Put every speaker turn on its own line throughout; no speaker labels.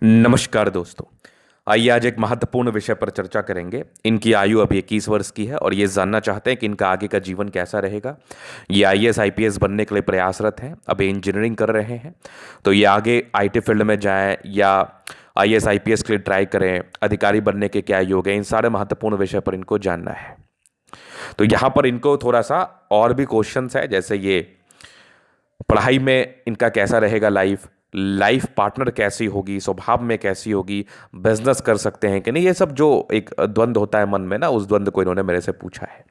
नमस्कार दोस्तों। आइए आज एक महत्वपूर्ण विषय पर चर्चा करेंगे। इनकी आयु अभी 21 वर्ष की है और ये जानना चाहते हैं कि इनका आगे का जीवन कैसा रहेगा। ये आईएएस आईपीएस बनने के लिए प्रयासरत हैं, अभी इंजीनियरिंग कर रहे हैं। तो ये आगे आईटी फील्ड में जाएं या आईएएस आईपीएस के लिए ट्राई करें, अधिकारी बनने के क्या योग है, इन सारे महत्वपूर्ण विषय पर इनको जानना है। तो यहाँ पर इनको थोड़ा सा और भी क्वेश्चंस है, जैसे ये पढ़ाई में इनका कैसा रहेगा, लाइफ लाइफ पार्टनर कैसी होगी, स्वभाव में कैसी होगी, बिजनेस कर सकते हैं कि नहीं, ये सब जो एक द्वंद्व होता है मन में ना, उस द्वंद्व को इन्होंने मेरे से पूछा है।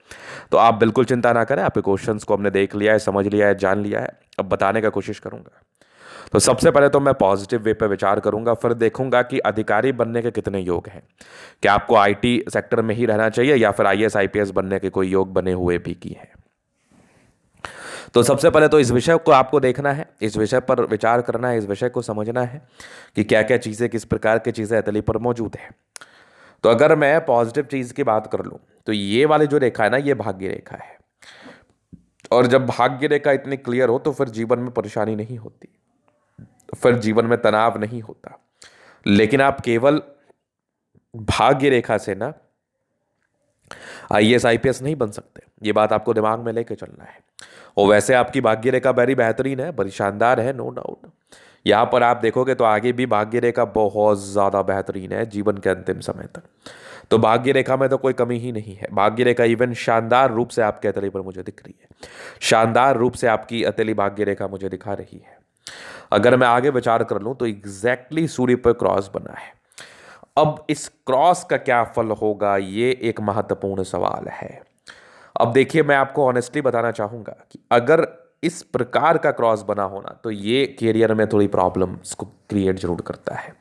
तो आप बिल्कुल चिंता ना करें, आपके क्वेश्चंस को हमने देख लिया है, समझ लिया है, जान लिया है। अब बताने का कोशिश करूंगा। तो सबसे पहले तो मैं पॉजिटिव वे पे विचार करूंगा, फिर देखूंगा कि अधिकारी बनने के कितने योग हैं। क्या आपको आईटी सेक्टर में ही रहना चाहिए या फिर आईएएस आईपीएस बनने के कोई योग बने हुए भी की है। तो सबसे पहले तो इस विषय को आपको देखना है, इस विषय पर विचार करना है, इस विषय को समझना है कि क्या क्या चीज़ें, किस प्रकार की चीज़ें अतली पर मौजूद है। तो अगर मैं पॉजिटिव चीज़ की बात कर लूँ तो ये वाली जो रेखा है ना, ये भाग्य रेखा है। और जब भाग्य रेखा इतनी क्लियर हो तो फिर जीवन में परेशानी नहीं होती, फिर जीवन में तनाव नहीं होता। लेकिन आप केवल भाग्य रेखा से ना आईएएस आईपीएस नहीं बन सकते, ये बात आपको दिमाग में लेके चलना है। और वैसे आपकी भाग्य रेखा बड़ी बेहतरीन है, बड़ी शानदार है, नो डाउट। यहाँ पर आप देखोगे तो आगे भी भाग्य रेखा बहुत ज़्यादा बेहतरीन है जीवन के अंतिम समय तक। तो भाग्य रेखा में तो कोई कमी ही नहीं है। भाग्य रेखा इवन शानदार रूप से आपके अतली पर मुझे दिख रही है, शानदार रूप से आपकी अतली भाग्य रेखा मुझे दिखा रही है। अगर मैं आगे विचार कर लूँ तो एग्जैक्टली सूर्य पर क्रॉस बना है। अब इस क्रॉस का क्या फल होगा, ये एक महत्वपूर्ण सवाल है। अब देखिए, मैं आपको ऑनेस्टली बताना चाहूंगा कि अगर इस प्रकार का क्रॉस बना होना तो ये कैरियर में थोड़ी प्रॉब्लम्स को क्रिएट जरूर करता है।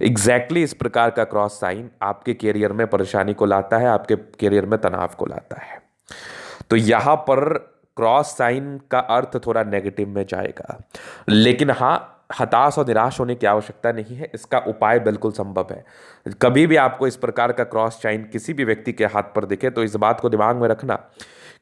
एग्जैक्टली इस प्रकार का क्रॉस साइन आपके कैरियर में परेशानी को लाता है, आपके कैरियर में तनाव को लाता है। तो यहां पर क्रॉस साइन का अर्थ थोड़ा नेगेटिव में जाएगा। लेकिन हाँ, हताश और निराश होने की आवश्यकता नहीं है, इसका उपाय बिल्कुल संभव है। कभी भी आपको इस प्रकार का क्रॉस साइन किसी भी व्यक्ति के हाथ पर दिखे तो इस बात को दिमाग में रखना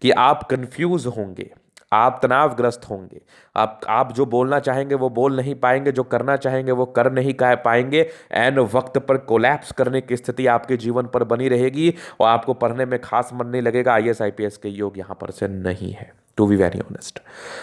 कि आप कंफ्यूज होंगे, आप तनावग्रस्त होंगे, आप जो बोलना चाहेंगे वो बोल नहीं पाएंगे, जो करना चाहेंगे वो कर नहीं पाएंगे। एन वक्त पर कोलैप्स करने की स्थिति आपके जीवन पर बनी रहेगी और आपको पढ़ने में खास मन नहीं लगेगा। आईएएस आईपीएस के योग यहाँ पर से नहीं है, टू बी वेरी ऑनेस्ट।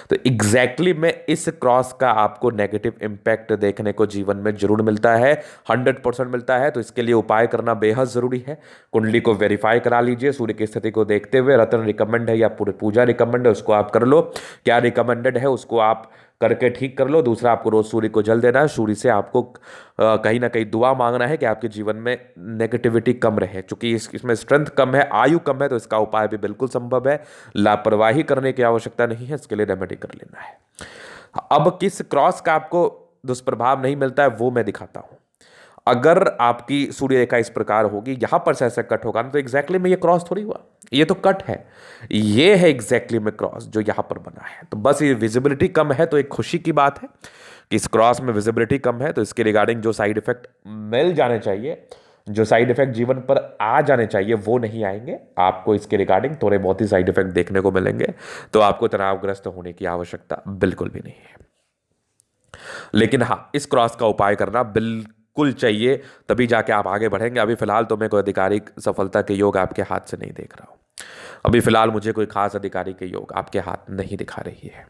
तो एग्जैक्टली में इस क्रॉस का आपको नेगेटिव इम्पैक्ट देखने को जीवन में जरूर मिलता है, 100% मिलता है। तो इसके लिए उपाय करना बेहद जरूरी है। कुंडली को वेरीफाई करा लीजिए सूर्य की स्थिति को देखते हुए। रत्न रिकमेंड है या पूरी पूजा रिकमेंड है, उसको आप कर लो। क्या रिकमेंडेड है उसको आप करके ठीक कर लो। दूसरा, आपको रोज सूर्य को जल देना है। सूर्य से आपको कहीं ना कहीं दुआ मांगना है कि आपके जीवन में नेगेटिविटी कम रहे। चूंकि इसमें स्ट्रेंथ कम है, आयु कम है, तो इसका उपाय भी बिल्कुल संभव है। लापरवाही करने की आवश्यकता नहीं है, इसके लिए रेमेडी कर लेना है। अब किस क्रॉस का आपको दुष्प्रभाव नहीं मिलता है वो मैं दिखाता हूं। अगर आपकी सूर्य रेखा इस प्रकार होगी, यहां पर से ऐसा कट होगा ना, तो एग्जैक्टली में ये क्रॉस थोड़ी हुआ, ये तो कट है। ये है एग्जैक्टली में क्रॉस जो यहां पर बना है। तो बस ये विजिबिलिटी कम है तो एक खुशी की बात है कि इस क्रॉस में विजिबिलिटी कम है। तो इसके रिगार्डिंग जो साइड इफेक्ट मिल जाने चाहिए, जो साइड इफेक्ट जीवन पर आ जाने चाहिए, वो नहीं आएंगे। आपको इसके रिगार्डिंग थोड़े बहुत ही साइड इफेक्ट देखने को मिलेंगे। तो आपको तनावग्रस्त होने की आवश्यकता बिल्कुल भी नहीं है। लेकिन हाँ, इस क्रॉस का उपाय करना बिल्कुल चाहिए, तभी जाके आप आगे बढ़ेंगे। अभी फिलहाल तो मैं कोई आधिकारिक सफलता के योग आपके हाथ से नहीं देख रहा हूं। अभी फिलहाल मुझे कोई खास अधिकारी के योग आपके हाथ नहीं दिखा रही है।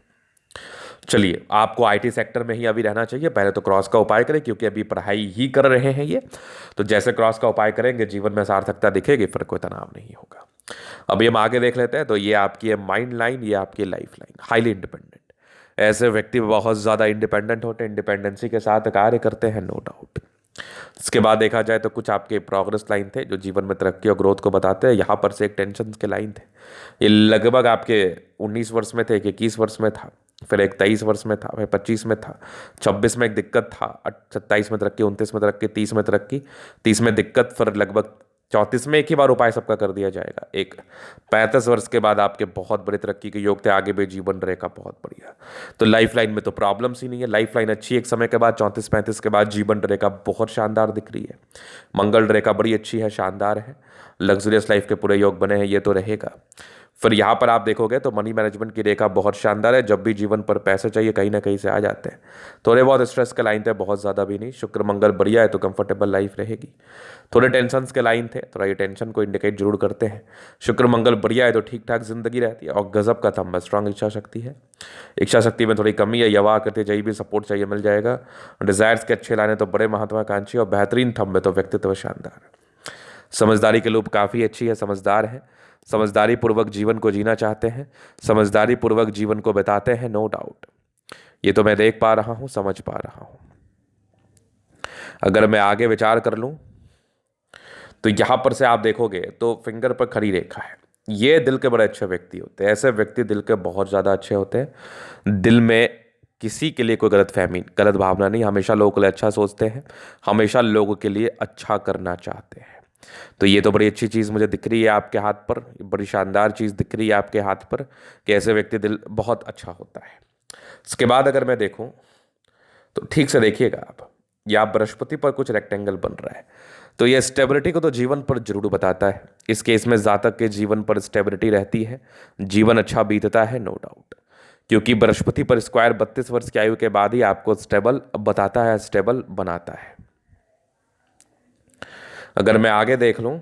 चलिए, आपको आईटी सेक्टर में ही अभी रहना चाहिए। पहले तो क्रॉस का उपाय करें, क्योंकि अभी पढ़ाई ही कर रहे हैं ये। तो जैसे क्रॉस का उपाय करेंगे जीवन में सार्थकता दिखेगी, फिर कोई तनाव नहीं होगा। अभी हम आगे देख लेते हैं। तो ये आपकी है माइंड लाइन, ये आपकी लाइफ लाइन। हाईली इंडिपेंडेंट, ऐसे व्यक्ति बहुत ज़्यादा इंडिपेंडेंट होते हैं, इंडिपेंडेंसी के साथ कार्य करते हैं, नो डाउट। इसके बाद देखा जाए तो कुछ आपके प्रोग्रेस लाइन थे जो जीवन में तरक्की और ग्रोथ को बताते हैं। यहाँ पर से एक टेंशन के लाइन थे, ये लगभग आपके 19 वर्ष में थे, एक 21 वर्ष में था, फिर एक 23 वर्ष में था, फिर 25 में था, 26 में एक दिक्कत था, 27 में तरक्की, 29 में तरक्की, 30 में तरक्की, 30 में दिक्कत, फिर लगभग 34 में एक ही बार उपाय सबका कर दिया जाएगा। एक 35 वर्ष के बाद आपके बहुत बड़ी तरक्की के योग थे, आगे भी जीवन रहेगा बहुत बढ़िया। तो लाइफ लाइन में तो प्रॉब्लम्स ही नहीं है, लाइफ लाइन अच्छी है। एक समय के बाद 34-35 के बाद जीवन रेखा बहुत शानदार दिख रही है। मंगल रेखा बड़ी अच्छी है, शानदार है, लग्जरियस लाइफ के पूरे योग बने हैं, ये तो रहेगा। फिर यहाँ पर आप देखोगे तो मनी मैनेजमेंट की रेखा बहुत शानदार है। जब भी जीवन पर पैसे चाहिए कहीं ना कहीं से आ जाते हैं। थोड़े बहुत स्ट्रेस के लाइन थे, बहुत ज़्यादा भी नहीं। शुक्र मंगल बढ़िया है तो कंफर्टेबल लाइफ रहेगी। थोड़े टेंशन्स के लाइन थे, थोड़ा ये टेंशन को इंडिकेट जरूर करते हैं। शुक्र मंगल बढ़िया है तो ठीक ठाक जिंदगी रहती है। और गजब का थंब है, स्ट्रांग इच्छा शक्ति है। इच्छा शक्ति में थोड़ी कमी है, यवा करते चाहिए भी सपोर्ट चाहिए मिल जाएगा। डिजायर्स के अच्छे लाने तो बड़े महत्वाकांक्षी, और बेहतरीन थंब है तो व्यक्तित्व शानदार है। समझदारी के लूप काफ़ी अच्छी है, समझदार है। समझदारी पूर्वक जीवन को जीना चाहते हैं, समझदारी पूर्वक जीवन को बिताते हैं, नो डाउट। ये तो मैं देख पा रहा हूं, समझ पा रहा हूं। अगर मैं आगे विचार कर लूं तो यहां पर से आप देखोगे तो फिंगर पर खड़ी रेखा है। ये दिल के बड़े अच्छे व्यक्ति होते हैं। ऐसे व्यक्ति दिल के बहुत ज़्यादा अच्छे होते हैं। दिल में किसी के लिए कोई गलत फहमी, गलत भावना नहीं, हमेशा लोगों के लिए अच्छा सोचते हैं, हमेशा लोगों के लिए अच्छा करना चाहते हैं। तो ये तो बड़ी अच्छी चीज़ मुझे दिख रही है आपके हाथ पर, बड़ी शानदार चीज़ दिख रही है आपके हाथ पर कि ऐसे व्यक्ति दिल बहुत अच्छा होता है। इसके बाद अगर मैं देखूं तो ठीक से देखिएगा आप, या बृहस्पति पर कुछ रेक्टेंगल बन रहा है तो ये स्टेबिलिटी को तो जीवन पर जरूर बताता है। इस केस में जातक के जीवन पर स्टेबिलिटी रहती है, जीवन अच्छा बीतता है, नो डाउट। क्योंकि बृहस्पति पर स्क्वायर 32 वर्ष की आयु के बाद ही आपको स्टेबल बताता है, स्टेबल बनाता है। अगर मैं आगे देख लूं,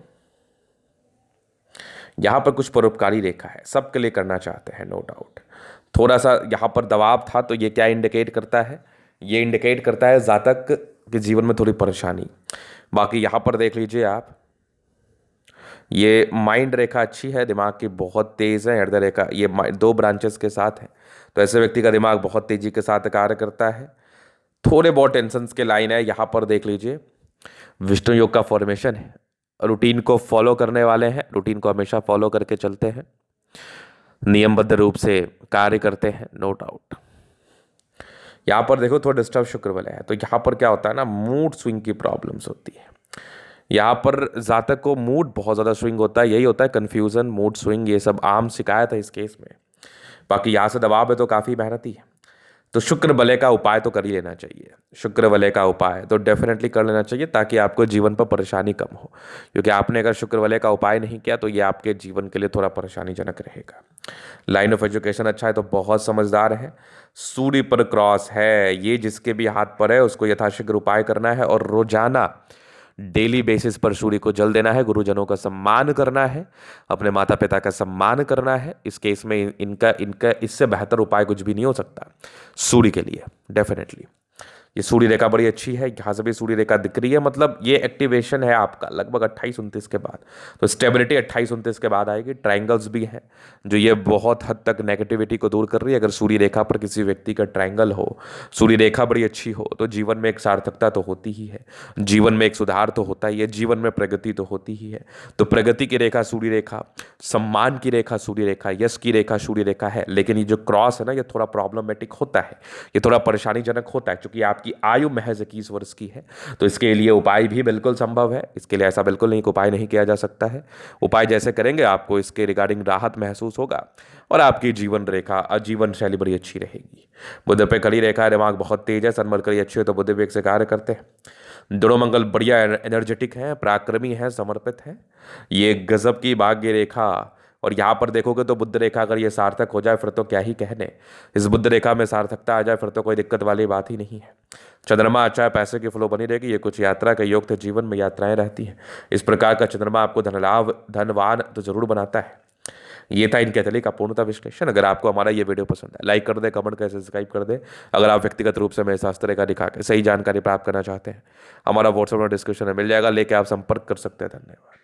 यहां पर कुछ परोपकारी रेखा है, सबके लिए करना चाहते हैं, नो डाउट। थोड़ा सा यहां पर दबाव था तो ये क्या इंडिकेट करता है? ये इंडिकेट करता है जातक के जीवन में थोड़ी परेशानी। बाकी यहां पर देख लीजिए आप, ये माइंड रेखा अच्छी है, दिमाग की बहुत तेज है। हृदय रेखा ये दो ब्रांचेस के साथ है तो ऐसे व्यक्ति का दिमाग बहुत तेजी के साथ कार्य करता है। थोड़े बहुत टेंशन के लाइन है। यहां पर देख लीजिए विष्णु योग का फॉर्मेशन है, रूटीन को फॉलो करने वाले हैं, रूटीन को हमेशा फॉलो करके चलते हैं, नियमबद्ध रूप से कार्य करते हैं, नो डाउट। यहाँ पर देखो थोड़ा डिस्टर्ब शुक्र वाला है तो यहाँ पर क्या होता है ना, मूड स्विंग की प्रॉब्लम्स होती है। यहाँ पर जातक को मूड बहुत ज़्यादा स्विंग होता है, यही होता है कन्फ्यूज़न, मूड स्विंग, ये सब आम शिकायत है इस केस में। बाकी यहाँ से दबाव है तो काफ़ी मेहनती है तो शुक्र बलय का उपाय तो कर ही लेना चाहिए। शुक्र बलय का उपाय तो डेफिनेटली कर लेना चाहिए ताकि आपको जीवन पर परेशानी कम हो। क्योंकि आपने अगर शुक्र बलय का उपाय नहीं किया तो ये आपके जीवन के लिए थोड़ा परेशानीजनक रहेगा। लाइन ऑफ एजुकेशन अच्छा है तो बहुत समझदार है। सूर्य पर क्रॉस है, ये जिसके भी हाथ पर है उसको यथाशीघ्र उपाय करना है और रोजाना डेली बेसिस पर सूर्य को जल देना है, गुरुजनों का सम्मान करना है, अपने माता पिता का सम्मान करना है। इस केस में इनका इनका इससे बेहतर उपाय कुछ भी नहीं हो सकता सूर्य के लिए, डेफिनेटली। ये सूर्य रेखा बड़ी अच्छी है, यहाँ से भी सूर्य रेखा दिख रही है, मतलब ये एक्टिवेशन है आपका लगभग 28-29 के बाद। तो स्टेबिलिटी 28-29 के बाद आएगी। ट्रायंगल्स भी हैं जो ये बहुत हद तक नेगेटिविटी को दूर कर रही है। अगर सूर्य रेखा पर किसी व्यक्ति का ट्रायंगल हो, सूर्य रेखा बड़ी अच्छी हो तो जीवन में एक सार्थकता तो होती ही है, जीवन में एक सुधार तो होता ही है, जीवन में प्रगति तो होती ही है। तो प्रगति की रेखा सूर्य रेखा, सम्मान की रेखा सूर्य रेखा, यश की रेखा सूर्य रेखा है। लेकिन ये जो क्रॉस है ना, ये थोड़ा प्रॉब्लमेटिक होता है, ये थोड़ा परेशानीजनक होता है क्योंकि आपकी आयु महज 21 वर्ष की है। तो इसके लिए उपाय भी बिल्कुल संभव है, इसके लिए ऐसा बिल्कुल नहीं कि उपाय नहीं किया जा सकता है। उपाय जैसे करेंगे आपको इसके रिगार्डिंग राहत महसूस होगा और आपकी जीवन रेखा, जीवन शैली बड़ी अच्छी रहेगी। बुध पे खड़ी रेखा है, दिमाग बहुत तेज है, सन्मरकरी अच्छी है तो बुध वेग से कार्य करते हैं। दोनों मंगल बढ़िया एनर्जेटिक है, पराक्रमी है, समर्पित है। ये गजब की भाग्य रेखा। और यहाँ पर देखोगे तो बुध रेखा अगर ये सार्थक हो जाए फिर तो क्या ही कहने, इस बुध रेखा में सार्थकता आ जाए फिर तो कोई दिक्कत वाली बात ही नहीं है। चंद्रमा अच्छा है, पैसे की फ्लो बनी रहेगी। ये कुछ यात्रा का योग थे, जीवन में यात्राएं रहती हैं। इस प्रकार का चंद्रमा आपको धनलाभ, धनवान तो जरूर बनाता है। ये था इनके कैथोलिक का पूर्णता विश्लेषण। अगर आपको हमारा ये वीडियो पसंद है, लाइक कर दे, कमेंट कर, सब्सक्राइब कर दे। अगर आप व्यक्तिगत रूप से मेरे शास्त्र का दिखा के सही जानकारी प्राप्त करना चाहते हैं, हमारा व्हाट्सएप डिस्क्रिप्शन में मिल जाएगा, लेके आप संपर्क कर सकते हैं। धन्यवाद।